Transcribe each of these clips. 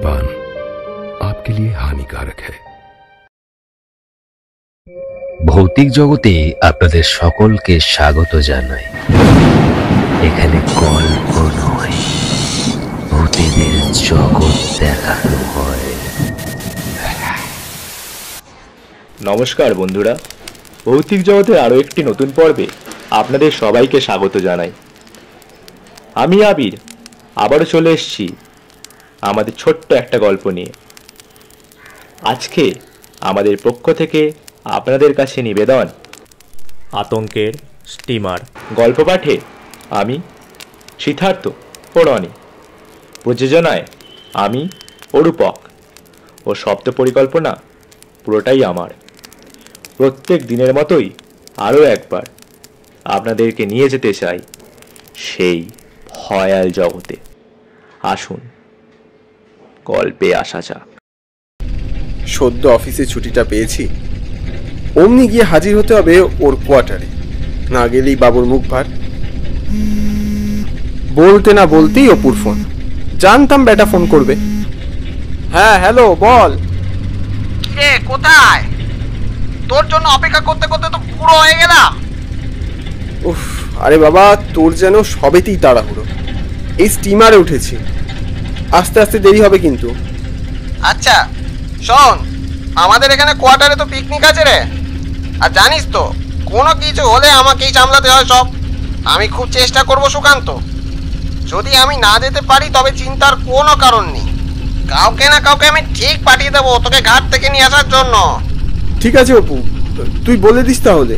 मद्यपान आपके लिए हानिकारक है। ভৌতিক জগতে আপনাদের সকলকে স্বাগত জানাই। এখানে গল্প নয়, ভূতেদের জগৎ দেখানো হয়। নমস্কার বন্ধুরা, ভৌতিক জগতের আরও একটি নতুন পর্বে আপনাদের সবাইকে স্বাগত জানাই। আমি আবির আবারও চলে এসেছি আমাদের ছোট্ট একটা গল্প নিয়ে। আজকে আমাদের পক্ষ থেকে আপনাদের কাছে নিবেদন আতঙ্কের স্টিমার। গল্প পাঠে আমি সিদ্ধার্থ পড়নি, প্রযোজনায় আমি অরূপক ও শব্দ পরিকল্পনা পুরোটাই আমার। প্রত্যেক দিনের মতোই আরও একবার আপনাদেরকে নিয়ে যেতে চাই সেই ভয়াল জগতে। আসুন গল্পে আসা যাক। সদ্য অফিসে ছুটিটা পেয়েছি, অমনি গিয়ে হাজির হতে হবে ওর কোয়ার্টারে, না গেলেই বাবুর মুখ ভার। বলতে না বলতেই অপুর ফোন। জানতাম বেটা ফোন করবে। হ্যাঁ হ্যালো, বল। কে কোথায়? তোর জন্য অপেক্ষা করতে করতে তো পুরো হয়ে গেলাম। উফ, আরে বাবা, তোর যেন সবেতেই তাড়াহুড়ো। এই স্টিমারে উঠেছি, আস্তে আস্তে দেরি হবে কিন্তু। আচ্ছা শোন, আমাদের এখানে কোয়ার্টারে তো পিকনিক আছে রে। আর জানিস তো, কোনো কিছু হলে আমাকেই সামলাতে হয় সব। আমি খুব চেষ্টা করব সুকান্ত। যদি আমি না যেতে পারি তবে চিন্তার কোনো কারণ নেই। কাউকে না কাউকে আমি ঠিক পাঠিয়ে দেবো তোকে ঘাট থেকে নিয়ে আসার জন্য। ঠিক আছে অপু, তুই বলে দিস তাহলে।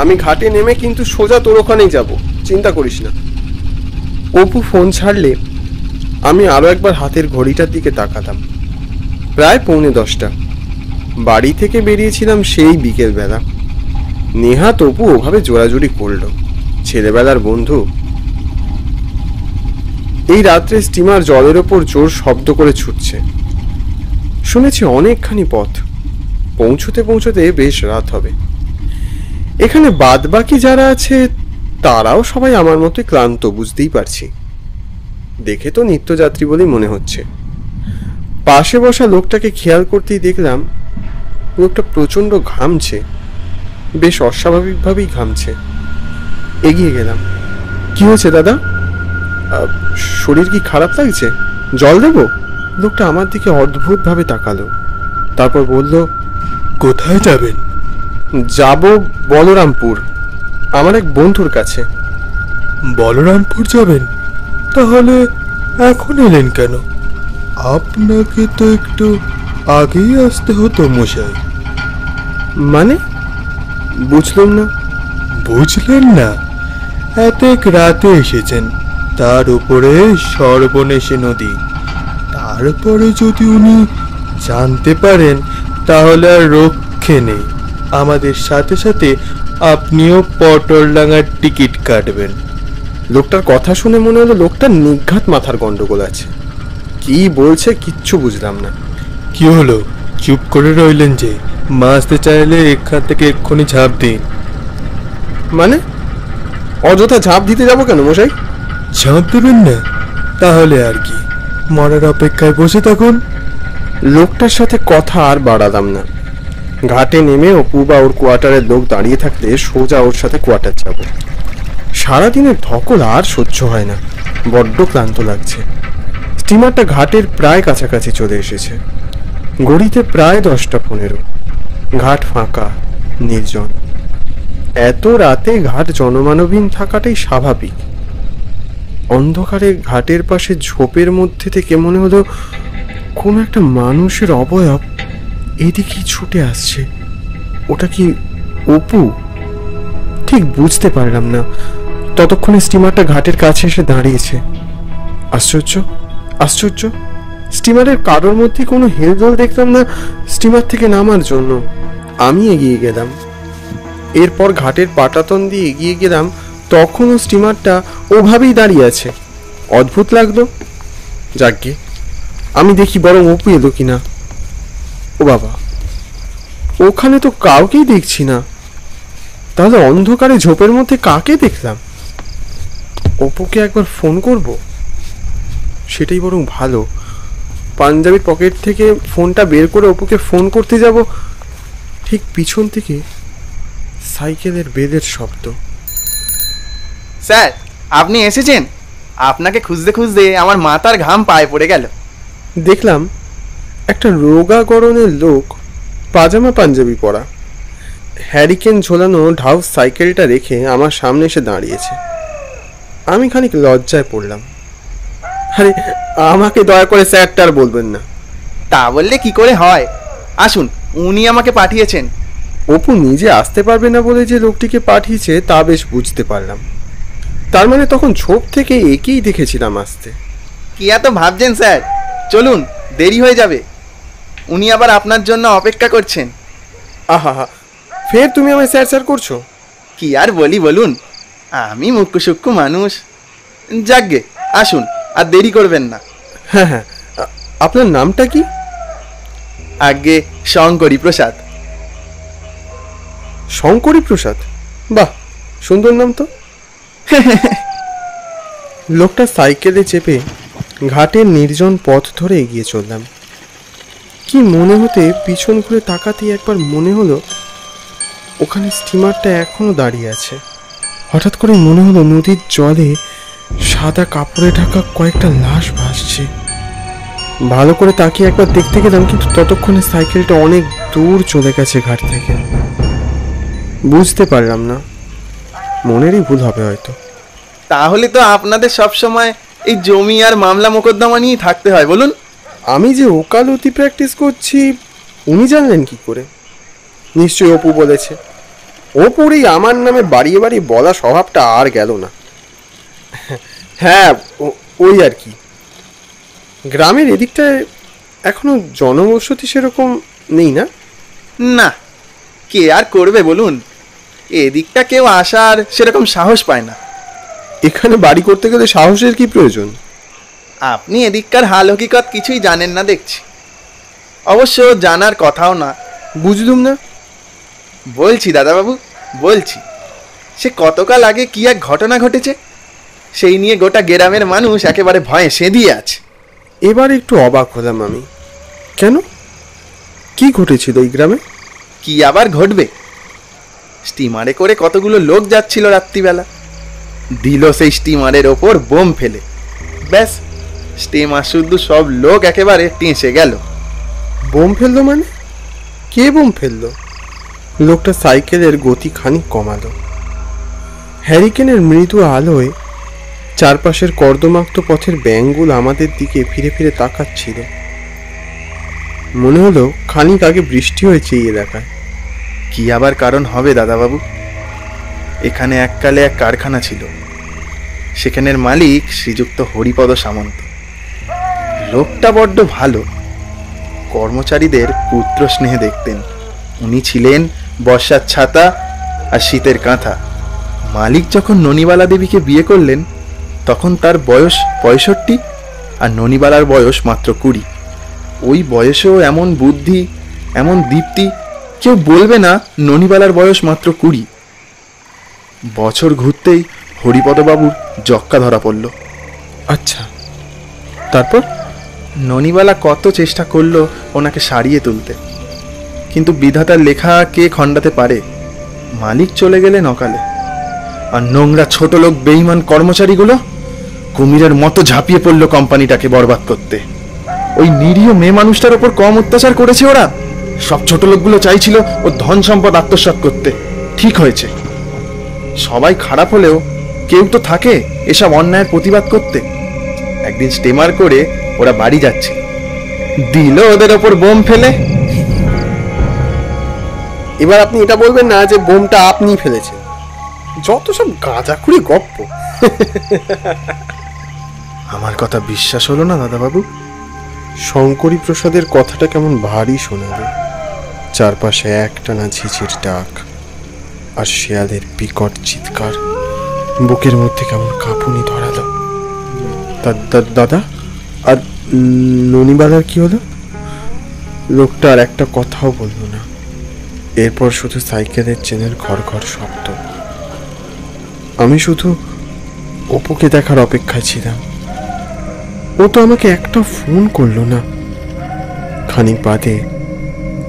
আমি ঘাটে নেমে কিন্তু সোজা তোর ওখানেই যাব, চিন্তা করিস না। অপু ফোন ছাড়লে আমি আরো একবার হাতের ঘড়িটার দিকে তাকাতাম। প্রায় 9:45। বাড়ি থেকে বেরিয়েছিলাম সেই বিকেলবেলা। নেহাত অপু ওভাবে জোরাজুরি করলো, ছেলেবেলার বন্ধু। এই রাত্রে স্টিমার জলের ওপর জোর শব্দ করে ছুটছে। শুনেছি অনেকখানি পথ, পৌঁছতে পৌঁছতে বেশ রাত হবে। এখানে বাদ বাকি যারা আছে তারাও সবাই আমার মতোই ক্লান্ত, বুঝতেই পারছি। দেখে তো নিত্যযাত্রী বলেই মনে হচ্ছে। পাশে বসা লোকটাকে খেয়াল করতেই দেখলাম লোকটা প্রচন্ড ঘামছে, বেশ অস্বাভাবিকভাবেই ঘামছে। এগিয়ে গেলাম। কি হয়েছে দাদা? শরীর কি খারাপ লাগছে? জল দেব? লোকটা আমার দিকে অদ্ভুতভাবে তাকালো, তারপর বলল, কোথায় যাবেন? যাব বলরামপুর, আমার এক বন্ধুর কাছে। বলরামপুর যাবেন? তাহলে এখন এলেন কেন? আপনাকে তো একটু আগেই আসতে হতো মশাই। মানে বুঝলাম না। বুঝলেন না? এত রাতে এসেছেন, তার উপরে সর্বনেশে নদী। তারপরে যদি উনি জানতে পারেন তাহলে আর রক্ষে নেই। আমাদের সাথে সাথে আপনিও পটলডাঙ্গার টিকিট কাটবেন। লোকটার কথা শুনে মনে হলো লোকটার নিঘাত মাথার গন্ডগোল আছে। কি বলছে কিচ্ছু বুঝলাম না। কি হলো, চুপ করে রইলেন যে? মাসতে চাইলে এখান থেকে এক্ষুনি ঝাঁপ দিন। মানে অযথা ঝাঁপ দিতে যাব কেন মশাই? ঝাঁপ দেবেন না? তাহলে আর কি, মরার অপেক্ষায় বসে থাকুন। লোকটার সাথে কথা আর বাড়ালাম না। ঘাটে নেমে অপু বা ওর কোয়ার্টারের লোক দাঁড়িয়ে থাকলে সোজা ওর সাথে কোয়ার্টার যাব। সারাদিনের ধকল আর সহ্য হয় না, বড্ড ক্লান্ত লাগছে। স্টিমারটা ঘাটের প্রায় কাছাকাছি চলে এসেছে। ঘড়িতে প্রায় 10:15। ঘাট ফাঁকা, নির্জন। এত রাতে ঘাট জনমানবহীন থাকাটাই স্বাভাবিক। অন্ধকারে ঘাটের পাশে ঝোপের মধ্যে থেকে মনে হলো কোন একটা মানুষের অবয়ব এদিকেই ছুটে আসছে। ওটা কি অপু? ঠিক বুঝতে পারলাম না। ততক্ষণে স্টিমারটা ঘাটের কাছে এসে দাঁড়িয়েছে। আশ্চর্য আশ্চর্য, স্টিমারের কারোর মধ্যে কোনো হেলদোল দেখলাম না স্টিমার থেকে নামার জন্য। আমি এগিয়ে গেলাম। এরপর ঘাটের পাটাতন দিয়ে এগিয়ে গেলাম, তখনও স্টিমারটা ওভাবেই দাঁড়িয়ে আছে। অদ্ভুত লাগলো। যাকগে, আমি দেখি বরং অপু এলো কিনা। ও বাবা, ওখানে তো কাউকেই দেখছি না। তাহলে অন্ধকারে ঝোপের মধ্যে কাকে দেখলাম? অপুকে একবার ফোন করব, সেটাই বরং ভালো। পাঞ্জাবির পকেট থেকে ফোনটা বের করে অপুকে ফোন করতে যাব, ঠিক পিছন থেকে সাইকেলের বেলের শব্দ। স্যার, আপনি এসেছেন? আপনাকে খুঁজতে খুঁজতে আমার মাথার ঘাম পায়ে পড়ে গেল। দেখলাম একটা রোগা গরনের লোক, পাজামা পাঞ্জাবি পরা, হ্যারিকেন ঝোলানো ঢাউস সাইকেলটা রেখে আমার সামনে এসে দাঁড়িয়েছে। আমি খানিক লজ্জায় পড়লাম। আরে আমাকে দয়া করে স্যারটার বলবেন না। তা বললে কি করে হয়? আসুন, উনি আমাকে পাঠিয়েছেন। অপু নিজে আসতে পারবে না বলে যে লোকটিকে পাঠিয়েছে তা বেশ বুঝতে পারলাম। তার মানে তখন ছোপ থেকে একেই দেখেছিলাম আসতে। কি এত ভাবছেন স্যার? চলুন, দেরি হয়ে যাবে। উনি আবার আপনার জন্য অপেক্ষা করছেন। আহা হা, ফের তুমি আমায় স্যার স্যার করছো? কি আর বলি বলুন, আমি মুখ্য সূক্ষ্ম মানুষ। যাকগে, আসুন, আর দেরি করবেন না। হ্যাঁ হ্যাঁ, আপনার নামটা কি? আগে শঙ্করী প্রসাদ। শঙ্করী প্রসাদ? বাহ, সুন্দর নাম তো। লোকটা সাইকেলে চেপে ঘাটের নির্জন পথ ধরে এগিয়ে চললাম। কি মনে হতে পিছন ঘুরে তাকাতেই একবার মনে হলো ওখানে স্টিমারটা এখনো দাঁড়িয়ে আছে। হঠাৎ করে মনে হলো নদীর জলে সাদা কাপড়ে ঢাকা কয়েকটা লাশ ভাসছে। ভালো করে তাকিয়ে একবার দেখতে গেলাম, কিন্তু ততক্ষণে সাইকেলটা অনেক দূর চলে গেছে ঘাট থেকে। বুঝতে পারলাম না, মনেরই ভুল হবে হয়তো। তাহলে তো আপনাদের সবসময় এই জমি আর মামলা মোকদ্দমা নিয়েই থাকতে হয় বলুন। আমি যে ওকালতি প্র্যাকটিস করছি উনি জানলেন কি করে? নিশ্চয়ই অপু বলেছে। অপুর এই আমার নামে বাড়িয়ে বাড়িয়ে বলা স্বভাবটা আর গেল না। হ্যাঁ, ওই আর কি। গ্রামের এদিকটায় এখনো জনবসতি সেরকম নেই না? না, কে আর করবে বলুন, এদিকটা কেউ আসার সেরকম সাহস পায় না। এখানে বাড়ি করতে গেলে সাহসের কি প্রয়োজন? আপনি এদিককার হাল হকিকত কিছুই জানেন না দেখছি। অবশ্য জানার কথাও না। বুঝলুম না। বলছি দাদাবাবু, বলছি। সে কতকাল আগে কি এক ঘটনা ঘটেছে, সেই নিয়ে গোটা গ্রামের মানুষ একেবারে ভয়ে সেঁধিয়ে আছে। এবার একটু অবাক হলাম আমি। কেন, কি ঘটেছিল এই গ্রামে? কি আবার ঘটবে? স্টিমারে করে কতগুলো লোক যাচ্ছিল রাত্রিবেলা, দিল সেই স্টিমারের ওপর বোম ফেলে। ব্যাস, স্টিমার শুদ্ধ সব লোক একেবারে টেঁসে গেল। বোম ফেললো মানে? কে বোম ফেললো? লোকটা সাইকেলের গতি খানিক কমালো। হ্যারিকেনের মৃদু আলোয় চারপাশের কর্দমাক্ত পথের ব্যাঙগুলো আমাদের দিকে ফিরে ফিরে তাকাচ্ছিল। মনে হলো খানিক আগে বৃষ্টি হয়েছে এই এলাকায়। কি আবার কারণ হবে দাদাবাবু? এখানে এককালে এক কারখানা ছিল, সেখানের মালিক শ্রীযুক্ত হরিপদ সামন্ত। লোকটা বড্ড ভালো, কর্মচারীদের পুত্র স্নেহে দেখতেন। উনি ছিলেন বর্ষার ছাতা আর শীতের কাঁথা। মালিক যখন ননিবালা দেবীকে বিয়ে করলেন তখন তার বয়স 65 আর ননিবালার বয়স মাত্র 20। ওই বয়সেও এমন বুদ্ধি, এমন দীপ্তি, কেউ বলবে না ননিবালার বয়স মাত্র 20। বছর ঘুরতেই হরিপদবাবুর যক্কা ধরা পড়ল। আচ্ছা, তারপর? ননিবালা কত চেষ্টা করলো ওনাকে সারিয়ে তুলতে, কিন্তু বিধাতার লেখা কে খণ্ডাতে পারে। মালিক চলে গেলেন অকালে, আর নোংরা ছোট লোক বেঈমান কর্মচারীগুলো কুমিরের মতো ঝাঁপিয়ে পড়লো কোম্পানিটাকে বরবাদ করতে। ওই নিরীহ মেয়ে মানুষটার ওপর কম অত্যাচার করেছে ওরা? সব ছোট লোকগুলো চাইছিল ও ধন সম্পদ আত্মসাৎ করতে। ঠিক হয়েছে। সবাই খারাপ হলেও কেউ তো থাকে এসব অন্যায়ের প্রতিবাদ করতে। একদিন স্টিমার করে ওরা বাড়ি যাচ্ছে, দিল ওদের ওপর বোম ফেলে। এবার আপনি এটা বলবেন না যে বোমটা আপনি ফেলেছেন। যত সব গাঁজাখুরি গপ্প। আমার কথা বিশ্বাস হলো না দাদাবাবু? শঙ্করী প্রসাদের কথাটা কেমন ভারী শোনালো। চারপাশে একটানা ঝিঝির ডাক আর শেয়ালের বিকট চিৎকার বুকের মধ্যে কেমন কাঁপুনি ধরালো। দাদা, আর ননিবালার কি হলো? লোকটা আর একটা কথাও বললো না। এরপর শুধু সাইকেলের চেনের ঘর ঘর শব্দ। আমি শুধু অপুকে দেখার অপেক্ষায় ছিলাম। ও তো আমাকে একটা ফোন করলো না। খানিক বাদে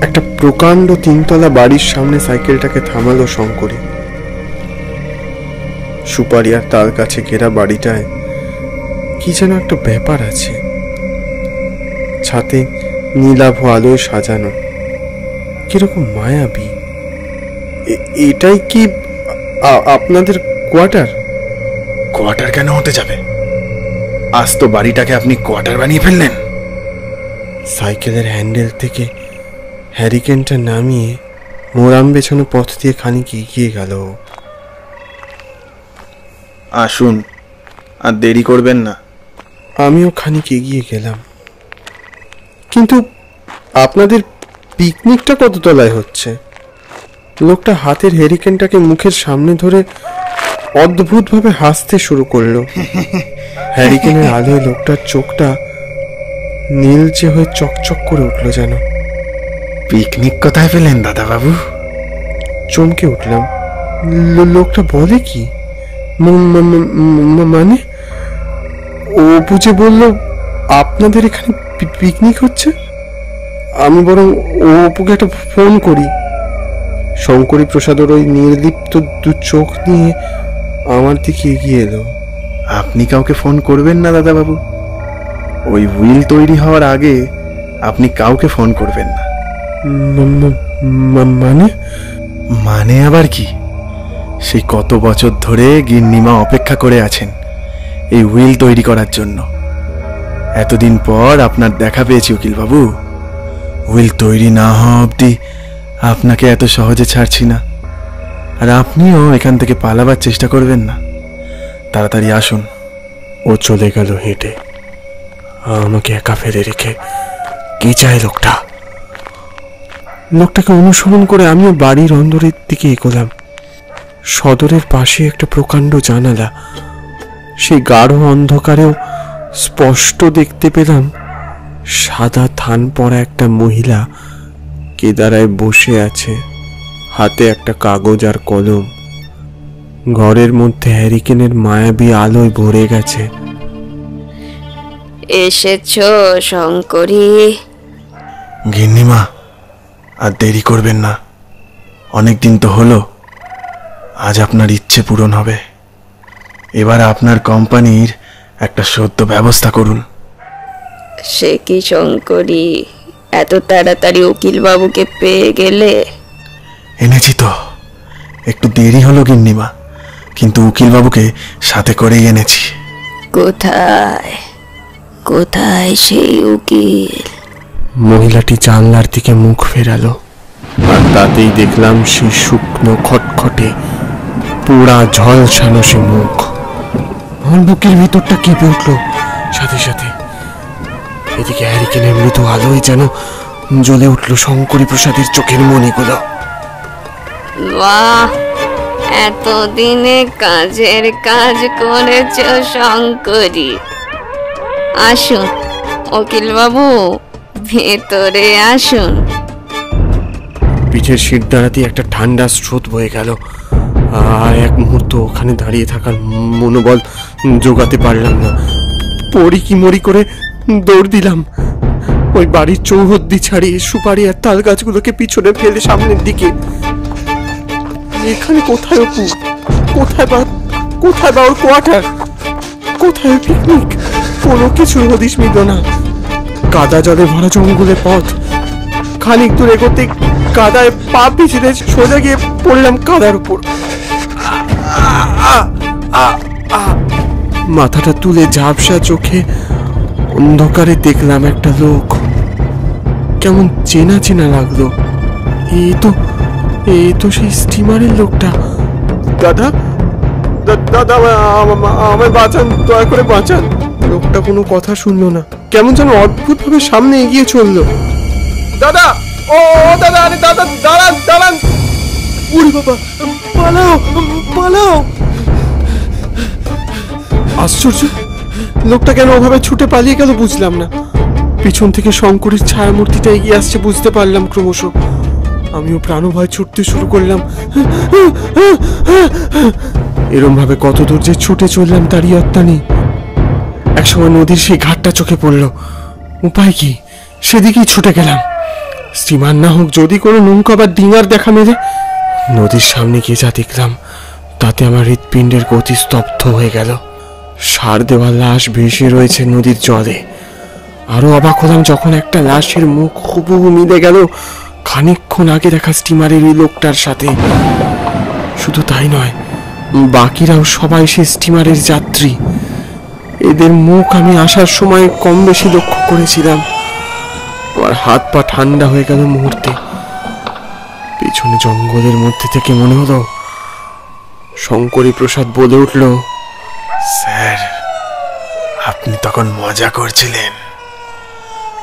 একটা প্রকাণ্ড তিনতলা বাড়ির সামনে সাইকেলটাকে থামালো শঙ্করী। সুপারি আর তাল কাছে ঘেরা বাড়িটায় কি যেন একটা ব্যাপার আছে। ছাতে নীলাভ আলোয় সাজানো, কিরকম মায়াবী। এটাই কি আপনাদের কোয়ার্টার? কোয়ার্টার কেন হতে যাবে? আজ তো বাড়িটাকে আপনি কোয়ার্টার বানিয়ে ফেললেন। সাইকেলের হ্যান্ডেল থেকে হ্যারিকেনটা নামিয়ে মোরাম বেছানো পথ দিয়ে খানিক এগিয়ে গেল। আসুন, আর দেরি করবেন না। আমিও খানিক এগিয়ে গেলাম। কিন্তু আপনাদের পিকনিকটা কত তলায় হচ্ছে? লোকটা হাতের হ্যারিকেনটাকে মুখের সামনে ধরে অদ্ভুতভাবে হাসতে শুরু করলো। হ্যারিকেনের আলোয় লোকটার চোখটা নীলচে হয়ে চকচক করে উঠল যেন। পিকনিক কোথায় পেলেন দাদাবাবু? চমকে উঠলাম। লোকটা বলে কি? মানে ও বুঝে বলল আপনাদের এখানে পিকনিক হচ্ছে। আমি বরং ও অপুকে একটা ফোন করি। শঙ্করী প্রসাদের ওই নির্লিপ্ত দু চোখ নিয়ে আমার দিকে এগিয়ে এলো। আপনি কাউকে ফোন করবেন না দাদাবাবু। ওই হুইল তৈরি হওয়ার আগে আপনি কাউকে ফোন করবেন না। মানে? মানে আবার কি? সেই কত বছর ধরে গিন্নিমা অপেক্ষা করে আছেন এই হুইল তৈরি করার জন্য। এতদিন পর আপনার দেখা পেয়েছি উকিলবাবু। হুইল তৈরি না হওয়া অবধি আপনাকে এত সহজে ছাড়ছি না। আর আপনিও এখান থেকে পালাবার চেষ্টা করবেন না। তাড়াতাড়ি আসুন। ও চলে গেল হেঁটে, আমাকে একা ফেলে রেখে। কি চায় লোকটা? লোকটাকে অনুসরণ করে আমিও বাড়ির অন্দরের দিকে এগোলাম। সদরের পাশে একটা প্রকাণ্ড জানালা। সেই গাঢ় অন্ধকারেও স্পষ্ট দেখতে পেলাম সাদা থান পরা একটা মহিলা কেদারায় বসে আছে, হাতে একটা কাগজ আর কলম। ঘরের মধ্যে হ্যারিকেনের মায়াবী আলোয় ভরে গেছে। এসেছো শঙ্করী? গিন্নিমা, আর দেরি করবেন না। অনেক দিন তো হলো। আজ আপনার ইচ্ছে পূরণ হবে। এবার আপনার কোম্পানির একটা সদ্য ব্যবস্থা করুন। সে কি শঙ্করী, এত তাড়াতাড়ি উকিল বাবুকে পেয়ে গেলে? এনেছি তো। একটু দেরি হলো গিন্নিমা, কিন্তু উকিল বাবুকে সাথে করেই এনেছি। কোথায় কোথায় সেই উকিল? মহিলাটি জানলার দিকে মুখ ফেরালো, আর তাতেই দেখলাম সেই শুকনো খটখটে পোড়া ঝলসানো সে মুখ। আমার বুকের ভিতরটা কেঁপে উঠল সাথে সাথে। এদিকে হ্যারিকেনের মৃদু আলোয় যেন জ্বলে উঠল শঙ্করী প্রসাদের চোখের মণিগুলো। বাহ, এতদিনে কাজের কাজ করেছ শঙ্করী। আসুন উকিল বাবু, ভেতরে আসুন। পিঠের শির দাঁড়াতে একটা ঠান্ডা স্রোত বয়ে গেল, আর এক মুহূর্ত ওখানে দাঁড়িয়ে থাকার মনোবল জোগাতে পারলাম না। পড়ি কি মরি করে দৌড় দিলাম। ওই বাড়ির চৌহদ্দি ছাড়িয়ে সুপারি আর তাল গাছগুলোকে পিছনে ফেলে সামনের দিকে। এখানে কোথায় অপু? কোথায় বা ওর কোয়ার্টার? কোথায় পিকনিক? কোনো কিছুর হদিশ মিলল না। কাদা জলে ভরা জঙ্গলের পথ। খানিক দূর এগোতে কাদায় পা পিছলে সোজা গিয়ে পড়লাম কাদার উপর। মাথাটা তুলে ঝাপসা চোখে অন্ধকারে দেখলাম একটা লোক। কেমন চেনা চেনা লাগলো। এই তো সেই স্টিমারের লোকটা। দাদা, দাদা, আমায় বাঁচান, দয়া করে বাঁচান। লোকটা কোনো কথা শুনলো না, কেমন যেন অদ্ভুত ভাবে সামনে এগিয়ে চললো। দাদা, ও দাদা, আরে দাদা, দাঁড়ান দাঁড়ান। উড়ি বাবা, পালাও পালাও। আশ্চর্য, লোকটা কেন ওভাবে ছুটে পালিয়ে গেল বুঝলাম না। পিছন থেকে শঙ্করীর ছায়ামূর্তিটা এগিয়ে আসছে বুঝতে পারলাম ক্রমশ। আমিও প্রাণভয় ছুটতে শুরু করলাম। এরম ভাবে কত দূর যে ছুটে চললাম তারই অত্যা নেই। একসময় নদীর সেই ঘাটটা চোখে পড়ল। উপায় কি? সেদিকেই ছুটে গেলাম। স্টিমার না হোক, যদি কোনো নৌকা বা ডিঙার দেখা মেলে। নদীর সামনে গিয়ে যা দেখলাম তাতে আমার হৃৎপিণ্ডের গতি স্তব্ধ হয়ে গেল। সার দেওয়া লাশ ভেসে রয়েছে নদীর জলে। আরো অবাক হলাম যখন একটা লাশের মুখ হুবহু মিলে গেল খানিকক্ষণ আগে দেখা স্টিমারের ওই লোকটার সাথে। শুধু তাই নয়, বাকিরাও সবাই সে স্টিমারের যাত্রী। এদের মুখ আমি আসার সময় কম বেশি লক্ষ্য করেছিলাম। আমার হাত পা ঠান্ডা হয়ে গেল মুহূর্তে। পেছনে জঙ্গলের মধ্যে থেকে মনে হলো শঙ্করী প্রসাদ বলে উঠল, স্যার, আপনি তখন মজা করছিলেন।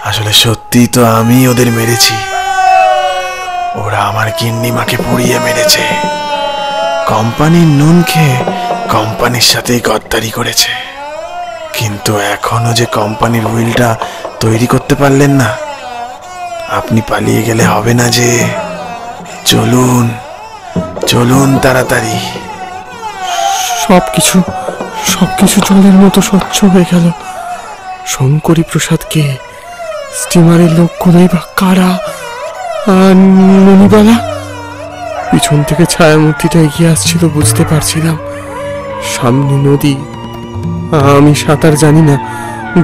আসলে সত্যি তো আমি ওদের মেরেছি। ওরা আমার গিন্নিমাকে পুড়িয়ে মেরেছে। কোম্পানির নুন খেয়ে কোম্পানির সাথেই গদ্দারি করেছে। কিন্তু এখনো যে কোম্পানির উইলটা তৈরি করতে পারলেন না। আপনি পালিয়ে গেলে হবে না যে। চলুন চলুন তাড়াতাড়ি। সবকিছু জলের মতো স্বচ্ছ হয়ে গেল। শঙ্করী প্রসাদকে, স্টিমারের লোকগুলোই বা কারা? ননিবালা পিছন থেকে ছায়ামূর্তিটা এগিয়ে আসছিল বুঝতে পারছিলাম। সামনে নদী, আমি সাঁতার জানি না,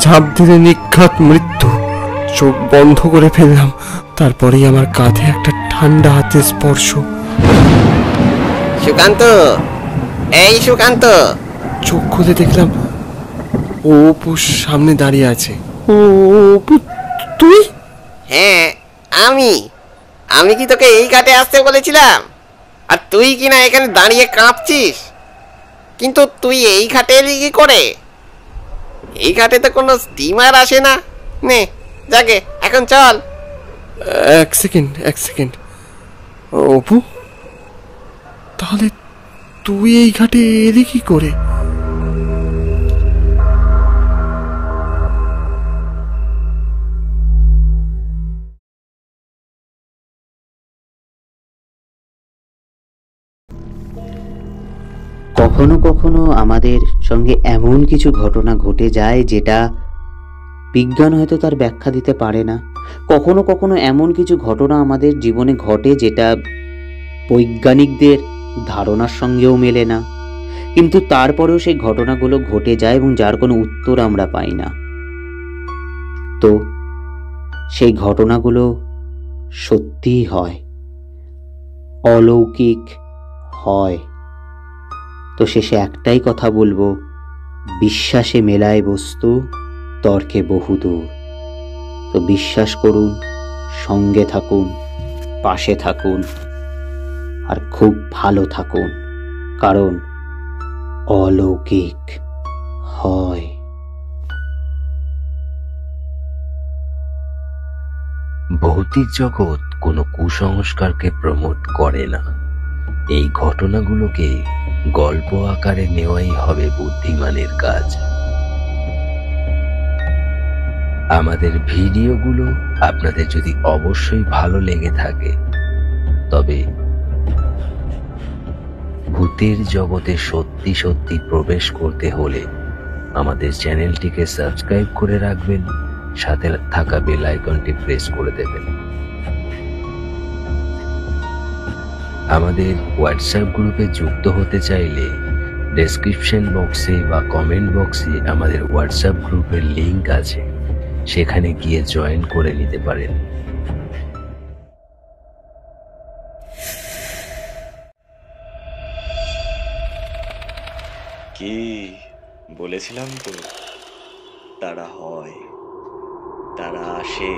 ঝাঁপ দিলে নিঘাত মৃত্যু। চোখ বন্ধ করে ফেললাম। তারপরেই আমার কাঁধে একটা ঠান্ডা হাতের স্পর্শ। সুকান্ত, এই সুকান্ত। চোখ খুলে দেখলাম ও অপু সামনে দাঁড়িয়ে আছে। ও অপু, তুই? হ্যাঁ, আমি কি তোকে এই ঘাটে আসতে বলেছিলাম? আর তুই কিনা এখানে দাঁড়িয়ে কাঁপছিস। কিন্তু তুই এই ঘাটে এলি কি করে? এই ঘাটে তো কোনো স্টিমার আসে না। নে যাকে, এখন চল। এক সেকেন্ড। অপু, তাহলে তুই এই ঘাটে এলি কি করে? কখনো কখনো আমাদের সঙ্গে এমন কিছু ঘটনা ঘটে যায় যেটা বিজ্ঞান হয়তো তার ব্যাখ্যা দিতে পারে না। কখনো কখনো এমন কিছু ঘটনা আমাদের জীবনে ঘটে যেটা বৈজ্ঞানিকদের ধারণার সঙ্গেও মেলে না, কিন্তু তারপরেও সেই ঘটনাগুলো ঘটে যায় এবং যার কোনো উত্তর আমরা পাই না। তো সেই ঘটনাগুলো সত্যিই হয়, অলৌকিক হয়। তো শেষে একটাই কথা বলবো, বিশ্বাসে মেলায় বস্তু, তর্কে বহুদূর। তো বিশ্বাস করুন, সঙ্গে থাকুন, পাশে থাকুন, আর খুব ভালো থাকুন, কারণ অলৌকিক হয়। ভৌতিক জগৎ কোনো কুসংস্কারকে প্রমোট করে না। এই ঘটনাগুলোকে গল্প আকারে নেওয়াই হবে বুদ্ধিমানের কাজ। আমাদের ভিডিওগুলো আপনাদের যদি অবশ্যই ভালো লেগে থাকে, তবে ভূতের জগতে সত্যি সত্যি প্রবেশ করতে হলে আমাদের চ্যানেলটিকে সাবস্ক্রাইব করে রাখবেন, সাথে থাকা বেল আইকনটি প্রেস করে দেবেন। আমাদের হোয়াটসঅ্যাপ গ্রুপে যুক্ত হতে চাইলে ডেসক্রিপশন বক্সে বা কমেন্ট বক্সে আমাদের হোয়াটসঅ্যাপ গ্রুপের লিংক আছে, সেখানে গিয়ে জয়েন করে নিতে পারেন। কি বলেছিলাম তো, তারা হয়, তারা আসে।